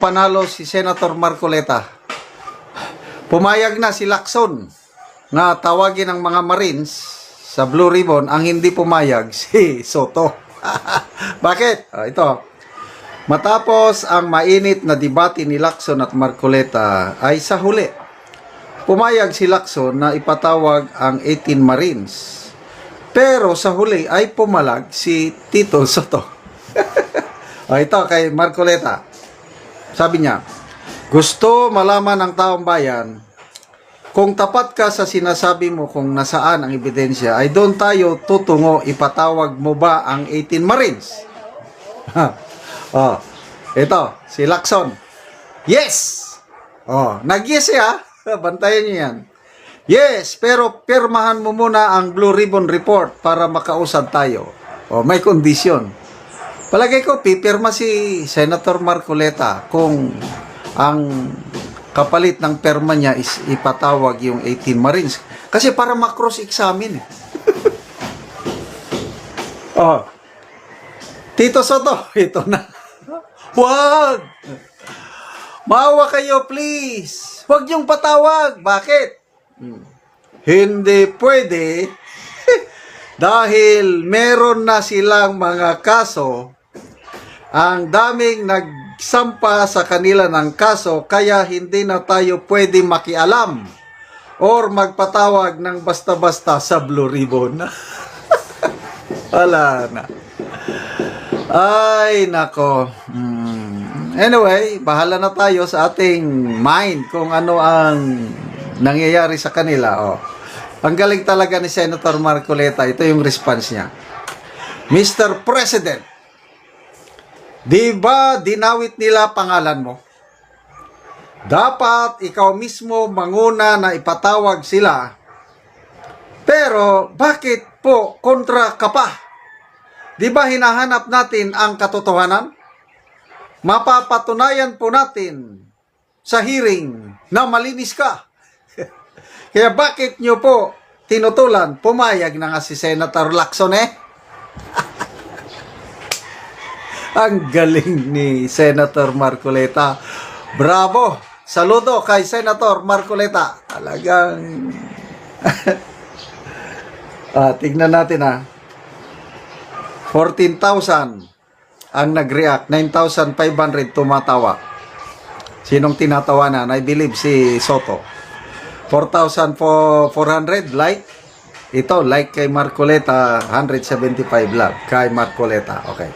panalo si Senator Marcoleta. Pumayag na si Lacson na tawagin ang mga Marines sa Blue Ribbon. Ang hindi pumayag si Soto. Bakit? Ito. Matapos ang mainit na debate ni Lacson at Marcoleta ay sa huli, pumayag si Lacson na ipatawag ang 18 Marines. Pero sa huli ay pumalag si Tito Soto. Ito kay Marcoleta. Sabi niya, gusto malaman ng taong bayan kung tapat ka sa sinasabi mo kung nasaan ang ebidensya, ay doon tayo tutungo, ipatawag mo ba ang 18 Marines? Ito, si Lacson. Yes! Nag-yes siya. Bantayan niyo yan. Yes, pero pirmahan mo muna ang Blue Ribbon Report para makausap tayo. May kondisyon. Palagay ko, pipirma si Senator Marcoleta kung ang kapalit ng perma niya is ipatawag yung 18 Marines. Kasi para makross-examine. Tito Soto, ito na. Wag! Maawa kayo, please. Huwag niyong patawag. Bakit? Hindi pwede. Dahil meron na silang mga kaso. Ang daming nagsampa sa kanila ng kaso, kaya hindi na tayo pwede makialam or magpatawag ng basta-basta sa Blue Ribbon. Wala na. Ay, nako. Anyway, bahala na tayo sa ating mind kung ano ang nangyayari sa kanila. Ang galing talaga ni Senator Marcoleta. Ito yung response niya. Mr. President, di ba dinawit nila pangalan mo? Dapat ikaw mismo manguna na ipatawag sila. Pero bakit po kontra ka pa? Di ba hinahanap natin ang katotohanan? Mapapatunayan po natin sa hearing na malinis ka. Kaya bakit nyo po tinutulan? Pumayag na nga si Senator Lacson Ang galing ni Senator Marcoleta. Bravo! Saludo kay Senator Marcoleta. Talagang... tignan natin 14,000 ang nag-react. 9,500 tumatawa. Sinong tinatawanan? I believe si Soto. 4,400 like. Ito, like kay Marcoleta. 175 love kay Marcoleta. Okay.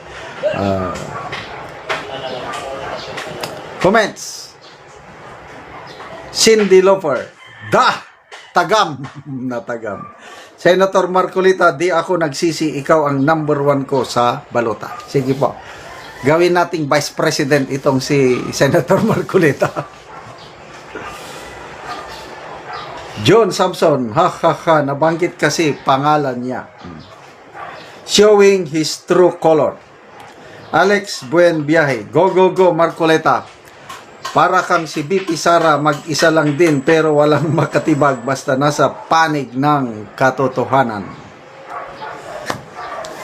Comments. Cindy Loper. Tagam. Natagam. Senator Marcoleta, di ako nagsisi. Ikaw ang number 1 ko sa balota. Sige po. Gawin nating Vice President itong si Senator Marcoleta. John Samson, nabanggit kasi pangalan niya. Showing his true color. Alex Buenbiahe, go Marcoleta. Para kang si BP Sara, mag-isa lang din pero walang makatibag basta nasa panig ng katotohanan.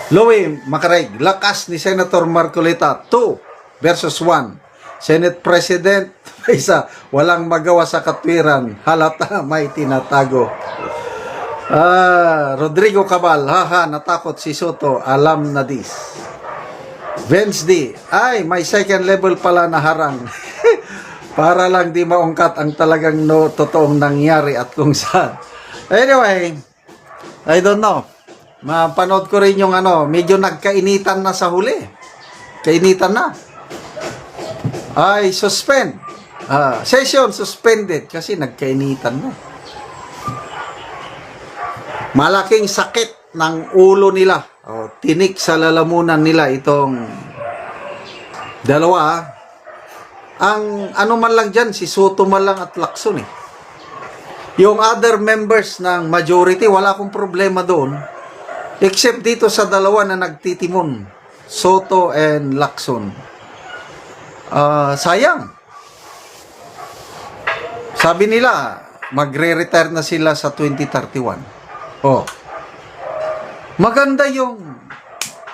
Louie Macareg, lakas ni Senator Marcoleta, 2 versus 1. Senate President, isa, walang magawa sa katwiran, halata may tinatago. Rodrigo Cabal, natakot si Soto, alam na this. Vince D, ay, may second level pala na harang. Para lang di maungkat ang talagang totoong nangyari at kung saan. Anyway, I don't know. Mapanood ko rin yung medyo nagkainitan na sa huli. Kainitan na. Ay, suspend. Session suspended kasi nagkainitan na. Malaking sakit ng ulo nila. Tinik sa lalamunan nila itong dalawa. Ang man lang dyan, si Soto man lang at Lacson Yung other members ng majority, wala akong problema doon. Except dito sa dalawa na nagtitimon. Soto and Lacson. Sayang. Sabi nila, magre-retire na sila sa 2031. Maganda yung,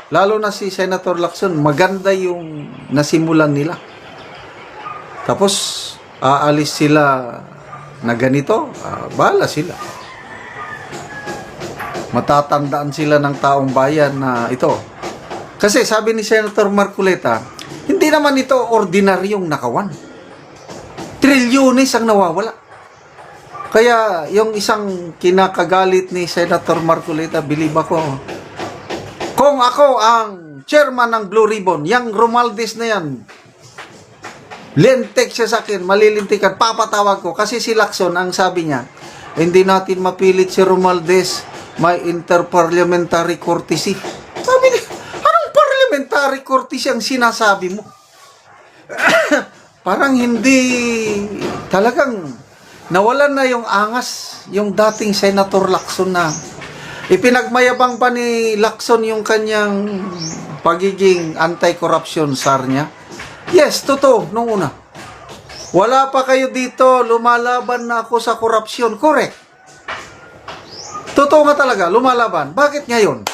lalo na si Senator Lacson, maganda yung nasimulan nila. Tapos, aalis sila na ganito, bahala sila. Matatandaan sila ng taong bayan na ito. Kasi sabi ni Senator Marcoleta, hindi naman ito ordinaryong nakawan. Trilyones ang nawawala. Kaya yung isang kinakagalit ni Senator Marcoleta, believe ako, kung ako ang chairman ng Blue Ribbon, yung Romualdez na yan, lentek siya sa akin, malilintikan, papatawag ko. Kasi si Lacson, ang sabi niya, hindi natin mapilit si Romualdez, may interparliamentary courtesy. Sabi niya, anong parliamentary courtesy ang sinasabi mo? Parang hindi, talagang nawalan na yung angas, yung dating Senator Lacson na ipinagmayabang pa ni Lacson yung kanyang pagiging anti-corruption SAR niya. Yes, totoo, nung una. Wala pa kayo dito, lumalaban na ako sa korupsyon. Correct. Totoo nga talaga, lumalaban. Bakit ngayon?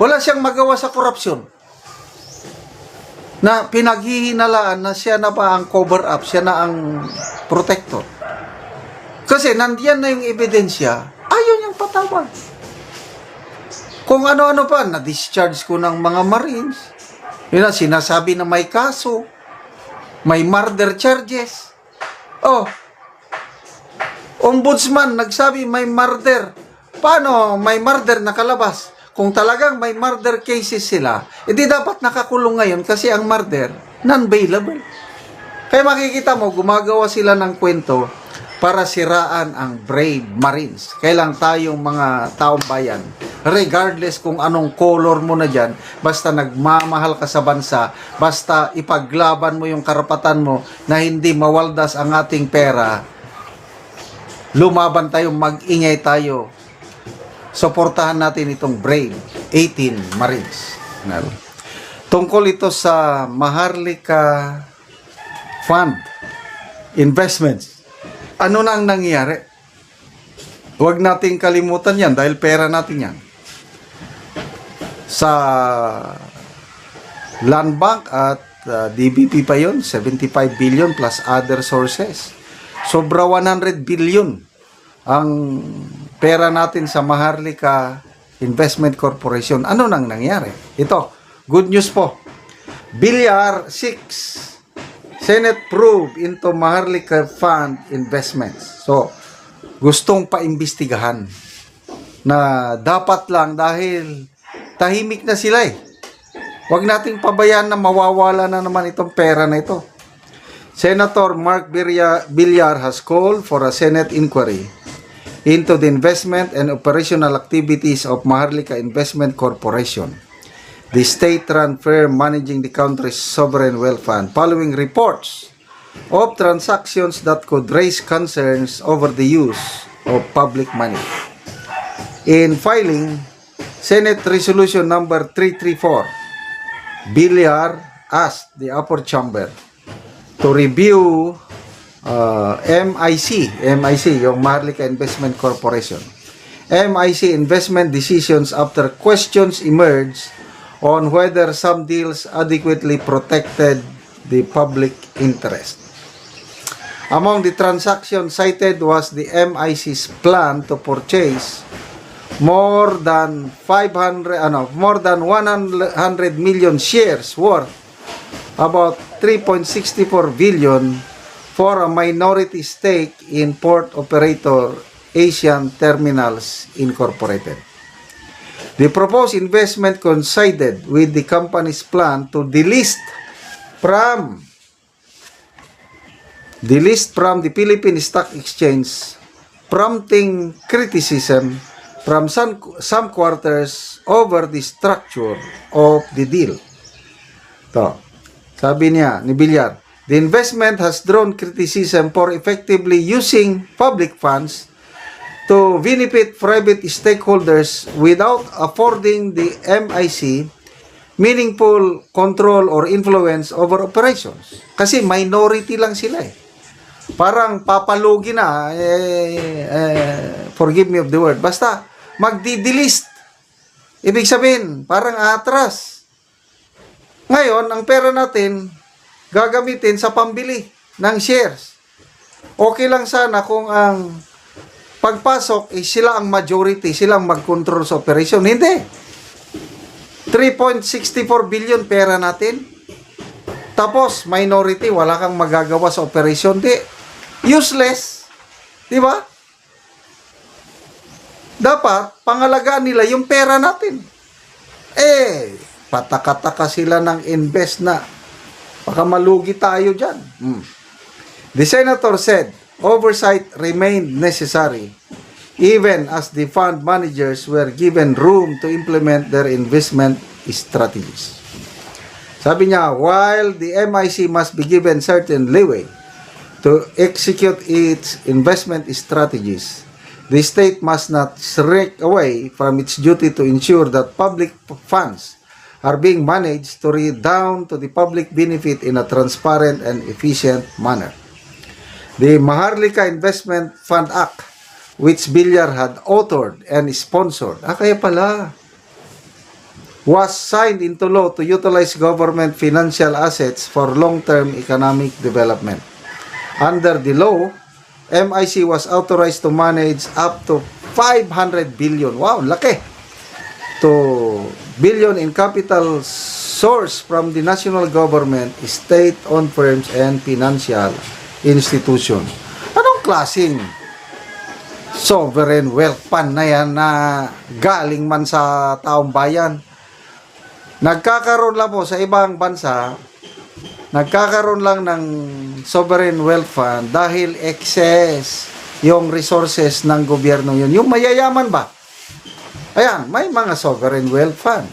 Wala siyang magawa sa korupsyon. Na pinaghihinalaan na siya na ba ang cover-up, siya na ang protector. Kasi nandiyan na yung ebidensya, ayaw niyang patawag. Kung ano-ano pa, na-discharge ko ng mga Marines, yun na, sinasabi na may kaso, may murder charges. Oh, ombudsman nagsabi may murder. Paano may murder nakalabas? Kung talagang may murder cases sila, hindi dapat nakakulong ngayon kasi ang murder, non-bailable. Kaya makikita mo, gumagawa sila ng kwento para siraan ang brave Marines. Kailang tayong mga taong bayan, regardless kung anong color mo na dyan, basta nagmamahal ka sa bansa, basta ipaglaban mo yung karapatan mo na hindi mawaldas ang ating pera, lumaban tayo, mag-ingay tayo, suportahan natin itong brave 18 Marines. Tungkol ito sa Maharlika Fund Investments. Ano na ang nangyayari? Huwag nating kalimutan yan dahil pera natin yan. Sa Land Bank at DBP pa yun, 75 billion plus other sources. Sobra 100 billion ang pera natin sa Maharlika Investment Corporation. Ano nang nangyari? Ito, good news po. Bilyar 6, Senate probe into Maharlika Fund Investments. So, gustong paimbestigahan na dapat lang dahil tahimik na sila eh. Huwag nating pabayaan na mawawala na naman itong pera na ito. Senator Mark Bilyar has called for a Senate inquiry into the investment and operational activities of Maharlika Investment Corporation, the state-run firm managing the country's sovereign wealth fund, following reports of transactions that could raise concerns over the use of public money. In filing Senate Resolution number 334, Bilyar asked the upper chamber to review MIC, yung Maharlika Investment Corporation. MIC investment decisions after questions emerged on whether some deals adequately protected the public interest. Among the transactions cited was the MIC's plan to purchase more than 100 million shares worth about 3.64 billion for a minority stake in port operator Asian Terminals Incorporated. The proposed investment coincided with the company's plan to delist from the Philippine Stock Exchange, prompting criticism from some quarters over the structure of the deal. Sabi niya ni Bilyar, the investment has drawn criticism for effectively using public funds to benefit private stakeholders without affording the MIC meaningful control or influence over operations. Kasi minority lang sila eh. Parang papalugi na, forgive me of the word, basta magdi-delist. Ibig sabihin, parang atras. Ngayon, ang pera natin, gagamitin sa pambili ng shares. Okay lang sana kung ang pagpasok sila ang majority, silang mag-control sa operation. Hindi. 3.64 billion pera natin. Tapos, minority, wala kang magagawa sa operation. Di, useless. Di ba? Dapat, pangalagaan nila yung pera natin. Pataka-taka sila ng invest na baka malugi tayo dyan. The senator said, oversight remained necessary even as the fund managers were given room to implement their investment strategies. Sabi niya, while the MIC must be given certain leeway to execute its investment strategies, the state must not shrink away from its duty to ensure that public funds are being managed to redound to the public benefit in a transparent and efficient manner. The Maharlika Investment Fund Act, which Villar had authored and sponsored, kaya pala, was signed into law to utilize government financial assets for long-term economic development. Under the law, MIC was authorized to manage up to 500 billion. Wow, laki! To billion in capital source from the national government, state-owned firms, and financial institution. Anong klaseng sovereign wealth fund na yan na galing man sa taong bayan? Nagkakaroon lang po sa ibang bansa, nagkakaroon lang ng sovereign wealth fund dahil excess yung resources ng gobyerno yun. Yung mayayaman ba? Ayan, may mga sovereign wealth fund.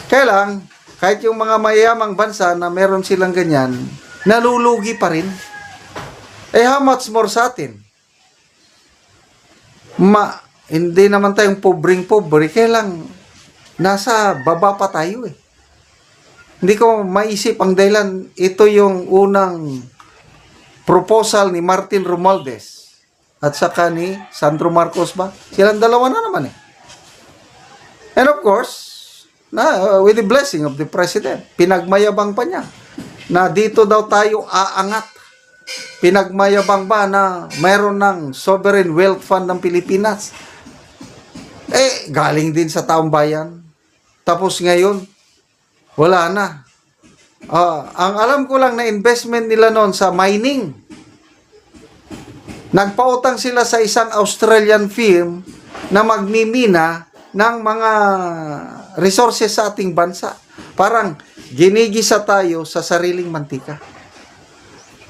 Kaya lang, kahit yung mga mayayamang bansa na meron silang ganyan, nalulugi pa rin. How much more sa atin? Hindi naman tayong pobreng-pobre, kaya lang nasa baba pa tayo eh. Hindi ko maisip ang dahilan. Ito yung unang proposal ni Martin Romualdez at saka ni Sandro Marcos ba? Silang dalawa na naman eh. And of course, with the blessing of the President, pinagmayabang pa niya na dito daw tayo aangat. Pinagmayabang ba na mayroon ng sovereign wealth fund ng Pilipinas? Galing din sa taong bayan. Tapos ngayon, wala na. Ang alam ko lang na investment nila noon sa mining. Nagpautang sila sa isang Australian firm na magmimina ng mga resources sa ating bansa. Parang ginigisa tayo sa sariling mantika.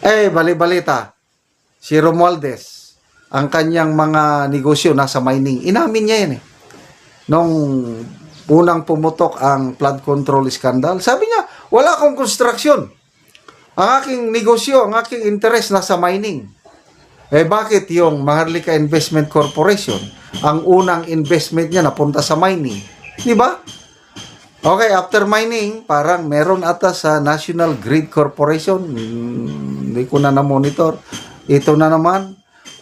Bali-balita, si Romualdez, ang kanyang mga negosyo nasa mining. Inamin niya yan eh. Nung unang pumutok ang flood control scandal, sabi niya, wala akong construction. Ang aking negosyo, ang aking interest nasa mining. Bakit yung Maharlika Investment Corporation, ang unang investment niya napunta sa mining? Di ba? Okay, after mining, parang meron ata sa National Grid Corporation, hindi ko na na-monitor. Ito na naman,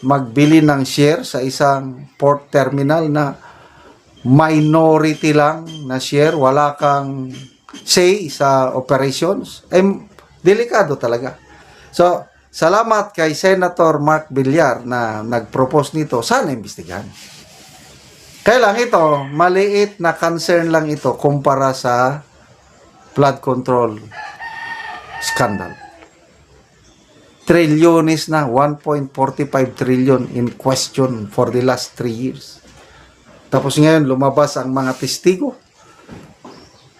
magbili ng share sa isang port terminal na minority lang na share, wala kang say sa operations. Delikado talaga. So, salamat kay Senator Mark Villar na nag-propose nito. Sana imbestigahan. Kaya lang ito, maliit na concern lang ito kumpara sa flood control scandal. Trilyones na, 1.45 trillion in question for the last 3 years. Tapos ngayon, lumabas ang mga testigo.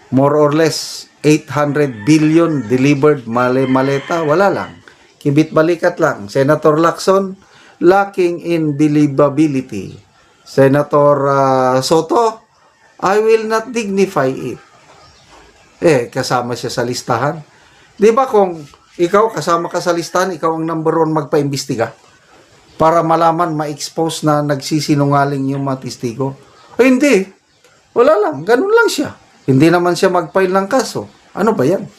More or less, 800 billion delivered maleta. Wala lang. Kibit balikat lang. Senator Lacson, lacking in believability. Senator Soto, I will not dignify it. Kasama siya sa listahan. Di ba kung ikaw kasama ka sa listahan, ikaw ang number 1 magpa-imbestiga para malaman, ma-expose na nagsisinungaling yung mga testigo? Hindi. Wala lang. Ganun lang siya. Hindi naman siya mag-file ng kaso. Ano ba yan?